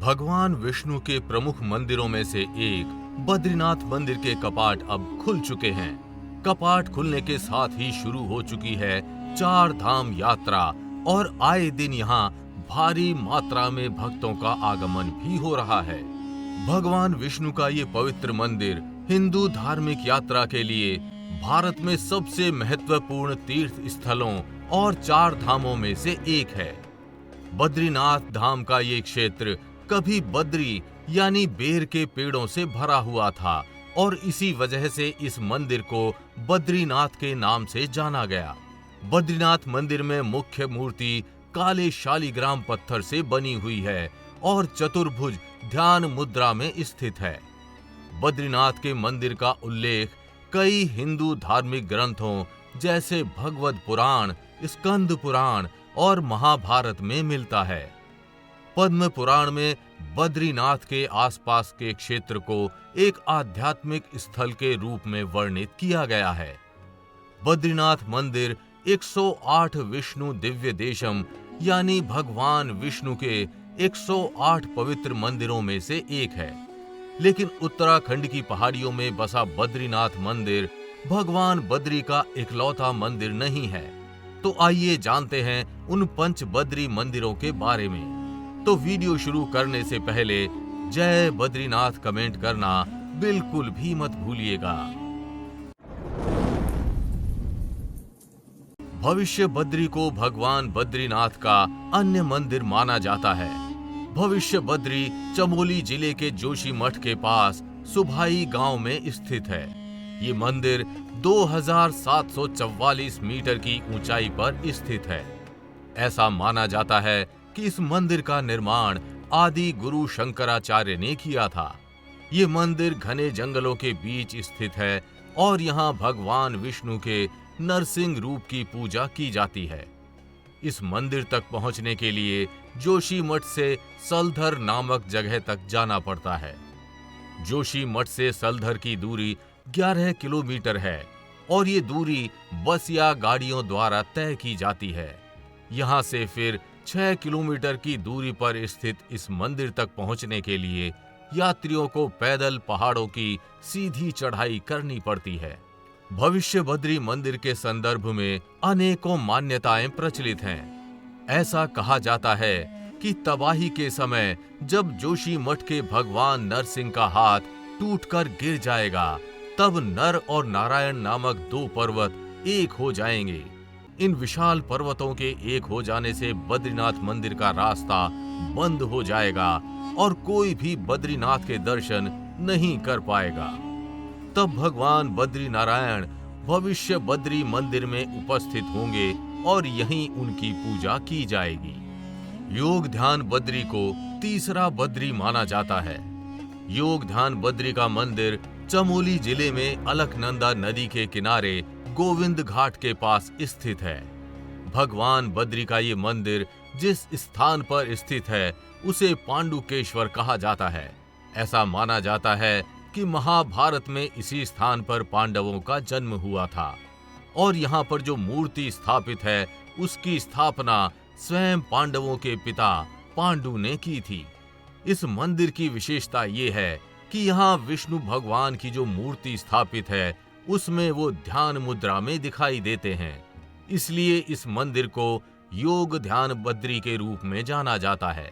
भगवान विष्णु के प्रमुख मंदिरों में से एक बद्रीनाथ मंदिर के कपाट अब खुल चुके हैं। कपाट खुलने के साथ ही शुरू हो चुकी है 4 धाम यात्रा और आए दिन यहाँ भारी मात्रा में भक्तों का आगमन भी हो रहा है। भगवान विष्णु का ये पवित्र मंदिर हिंदू धार्मिक यात्रा के लिए भारत में सबसे महत्वपूर्ण तीर्थ स्थलों और 4 धामों में से एक है। बद्रीनाथ धाम का ये क्षेत्र कभी बद्री यानी बेर के पेड़ों से भरा हुआ था और इसी वजह से इस मंदिर को बद्रीनाथ के नाम से जाना गया। बद्रीनाथ मंदिर में मुख्य मूर्ति काले शालिग्राम पत्थर से बनी हुई है और चतुर्भुज ध्यान मुद्रा में स्थित है। बद्रीनाथ के मंदिर का उल्लेख कई हिंदू धार्मिक ग्रंथों जैसे भगवद पुराण, स्कंद पुराण और महाभारत में मिलता है। पद्म पुराण में बद्रीनाथ के आसपास के क्षेत्र को एक आध्यात्मिक स्थल के रूप में वर्णित किया गया है। बद्रीनाथ मंदिर 108 विष्णु दिव्य देशम यानी भगवान विष्णु के 108 पवित्र मंदिरों में से एक है। लेकिन उत्तराखंड की पहाड़ियों में बसा बद्रीनाथ मंदिर भगवान बद्री का इकलौता मंदिर नहीं है। तो आइए जानते हैं उन 5 बद्री मंदिरों के बारे में। तो वीडियो शुरू करने से पहले जय बद्रीनाथ कमेंट करना बिल्कुल भी मत भूलिएगा। भविष्य बद्री को भगवान बद्रीनाथ का अन्य मंदिर माना जाता है। भविष्य बद्री चमोली जिले के जोशीमठ के पास सुभाई गांव में स्थित है। ये मंदिर 2744 मीटर की ऊंचाई पर स्थित है। ऐसा माना जाता है कि इस मंदिर का निर्माण आदि गुरु शंकराचार्य ने किया था। ये मंदिर घने जंगलों के बीच स्थित है और यहाँ भगवान विष्णु के नरसिंह रूप की पूजा की जाती है। इस मंदिर तक पहुंचने के लिए जोशीमठ से सलधर नामक जगह तक जाना पड़ता है। जोशीमठ से सलधर की दूरी 11 किलोमीटर है और ये दूरी बस या गाड़ियों द्वारा तय की जाती है। यहाँ से फिर 6 किलोमीटर की दूरी पर स्थित इस मंदिर तक पहुंचने के लिए यात्रियों को पैदल पहाड़ों की सीधी चढ़ाई करनी पड़ती है। भविष्य बद्री मंदिर के संदर्भ में अनेकों मान्यताएं प्रचलित हैं। ऐसा कहा जाता है कि तबाही के समय जब जोशीमठ के भगवान नरसिंह का हाथ टूटकर गिर जाएगा, तब नर और नारायण नामक 2 पर्वत एक हो जाएंगे। इन विशाल पर्वतों के एक हो जाने से बद्रीनाथ मंदिर का रास्ता बंद हो जाएगा और कोई भी बद्रीनाथ के दर्शन नहीं कर पाएगा। तब भगवान बद्री नारायण भविष्य बद्री मंदिर में उपस्थित होंगे और यहीं उनकी पूजा की जाएगी। योग ध्यान बद्री को तीसरा बद्री माना जाता है। योग ध्यान बद्री का मंदिर चमोली जिले में अलकनंदा नदी के किनारे गोविंद घाट के पास स्थित है। भगवान बद्री का ये मंदिर जिस स्थान पर स्थित है उसे पांडुकेश्वर कहा जाता है। ऐसा माना जाता है कि महाभारत में इसी स्थान पर पांडवों का जन्म हुआ था और यहाँ पर जो मूर्ति स्थापित है उसकी स्थापना स्वयं पांडवों के पिता पांडु ने की थी। इस मंदिर की विशेषता ये है कि यहाँ विष्णु भगवान की जो मूर्ति स्थापित है उसमें वो ध्यान मुद्रा में दिखाई देते हैं। इसलिए इस मंदिर को योग ध्यान बद्री के रूप में जाना जाता है।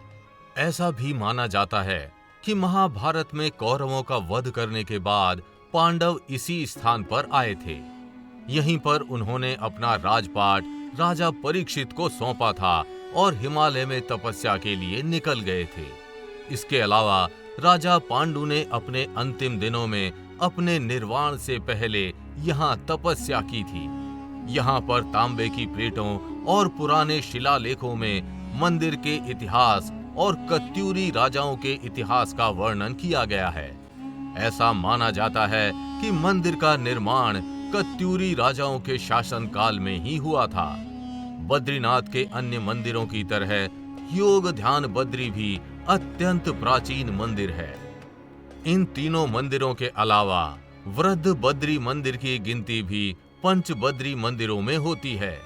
ऐसा भी माना जाता है कि महाभारत में कौरवों का वध करने के बाद पांडव इसी स्थान पर आए थे। यहीं पर उन्होंने अपना राजपाट राजा परीक्षित को सौंपा था और हिमालय में तपस्या के लिए निकल गए थे। इसके अलावा राजा पांडु ने अपने अंतिम दिनों में अपने निर्वाण से पहले यहाँ तपस्या की थी। यहाँ पर तांबे की प्लेटों और पुराने शिलालेखों में मंदिर के इतिहास और कत्यूरी राजाओं के इतिहास का वर्णन किया गया है। ऐसा माना जाता है कि मंदिर का निर्माण कत्यूरी राजाओं के शासनकाल में ही हुआ था। बद्रीनाथ के अन्य मंदिरों की तरह योग ध्यान बद्री भी अत्यंत प्राचीन मंदिर है। इन तीनों मंदिरों के अलावा वृद्ध बद्री मंदिर की गिनती भी पंच बद्री मंदिरों में होती है।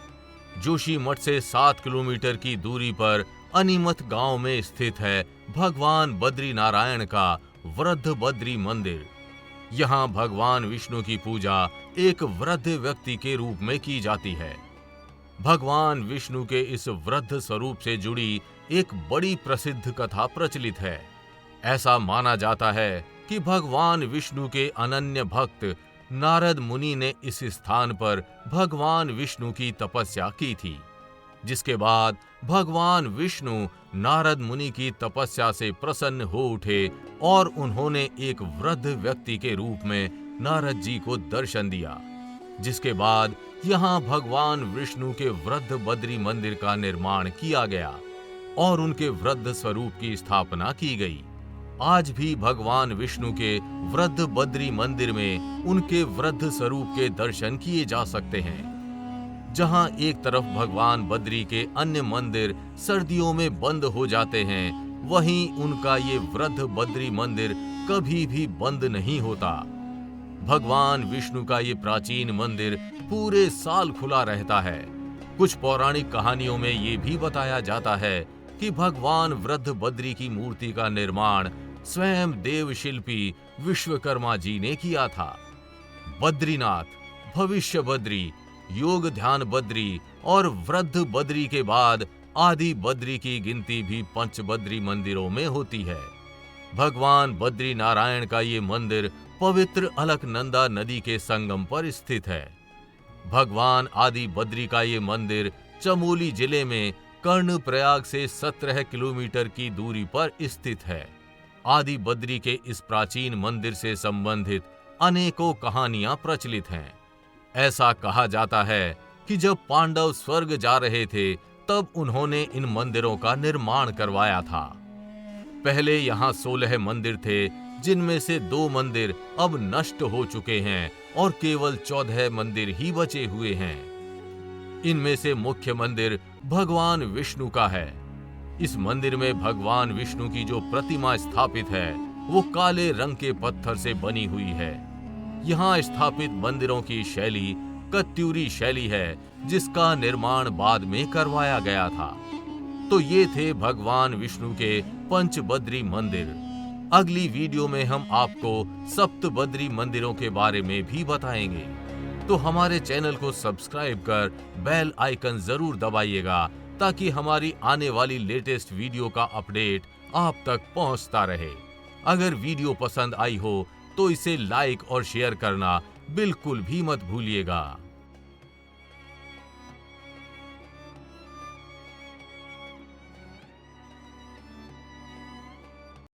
जोशीमठ से 7 किलोमीटर की दूरी पर अनीमत गांव में स्थित है भगवान बद्री नारायण का वृद्ध बद्री मंदिर। यहाँ भगवान विष्णु की पूजा एक वृद्ध व्यक्ति के रूप में की जाती है। भगवान विष्णु के इस वृद्ध स्वरूप से जुड़ी एक बड़ी प्रसिद्ध कथा प्रचलित है। ऐसा माना जाता है कि भगवान विष्णु के अनन्य भक्त नारद मुनि ने इस स्थान पर भगवान विष्णु की तपस्या की थी, जिसके बाद भगवान विष्णु नारद मुनि की तपस्या से प्रसन्न हो उठे और उन्होंने एक वृद्ध व्यक्ति के रूप में नारद जी को दर्शन दिया, जिसके बाद यहाँ भगवान विष्णु के वृद्ध बद्री मंदिर का निर्माण किया गया और उनके वृद्ध स्वरूप की स्थापना की गई। आज भी भगवान विष्णु के वृद्ध बद्री मंदिर में उनके वृद्ध स्वरूप के दर्शन किए जा सकते हैं। जहां एक तरफ भगवान बद्री के अन्य मंदिर सर्दियों में बंद हो जाते हैं, वहीं उनका ये वृद्ध बद्री मंदिर कभी भी बंद नहीं होता। भगवान विष्णु का ये प्राचीन मंदिर पूरे साल खुला रहता है। कुछ पौराणिक कहानियों में ये भी बताया जाता है कि भगवान वृद्ध बद्री की मूर्ति का निर्माण स्वयं देव शिल्पी विश्वकर्मा जी ने किया था। बद्रीनाथ, भविष्य बद्री, योग ध्यान बद्री और वृद्ध बद्री के बाद आदि बद्री की गिनती भी पंच बद्री मंदिरों में होती है। भगवान बद्री नारायण का ये मंदिर पवित्र अलकनंदा नदी के संगम पर स्थित है। भगवान आदि बद्री का ये मंदिर चमोली जिले में कर्णप्रयाग से 17 किलोमीटर की दूरी पर स्थित है। आदि बद्री के इस प्राचीन मंदिर से संबंधित अनेकों कहानियां प्रचलित हैं। ऐसा कहा जाता है कि जब पांडव स्वर्ग जा रहे थे, तब उन्होंने इन मंदिरों का निर्माण करवाया था। पहले यहाँ 16 मंदिर थे, जिनमें से 2 मंदिर अब नष्ट हो चुके हैं और केवल 14 मंदिर ही बचे हुए हैं। इनमें से मुख्य मंदिर भगवान विष्णु का है। इस मंदिर में भगवान विष्णु की जो प्रतिमा स्थापित है, वो काले रंग के पत्थर से बनी हुई है। यहाँ स्थापित मंदिरों की शैली कत्यूरी शैली है, जिसका निर्माण बाद में करवाया गया था। तो ये थे भगवान विष्णु के पंच बद्री मंदिर। अगली वीडियो में हम आपको सप्त बद्री मंदिरों के बारे में भी बताएंगे। तो हमारे चैनल को सब्सक्राइब कर बेल आइकन जरूर दबाइएगा, ताकि हमारी आने वाली लेटेस्ट वीडियो का अपडेट आप तक पहुंचता रहे। अगर वीडियो पसंद आई हो तो इसे लाइक और शेयर करना बिल्कुल भी मत भूलिएगा।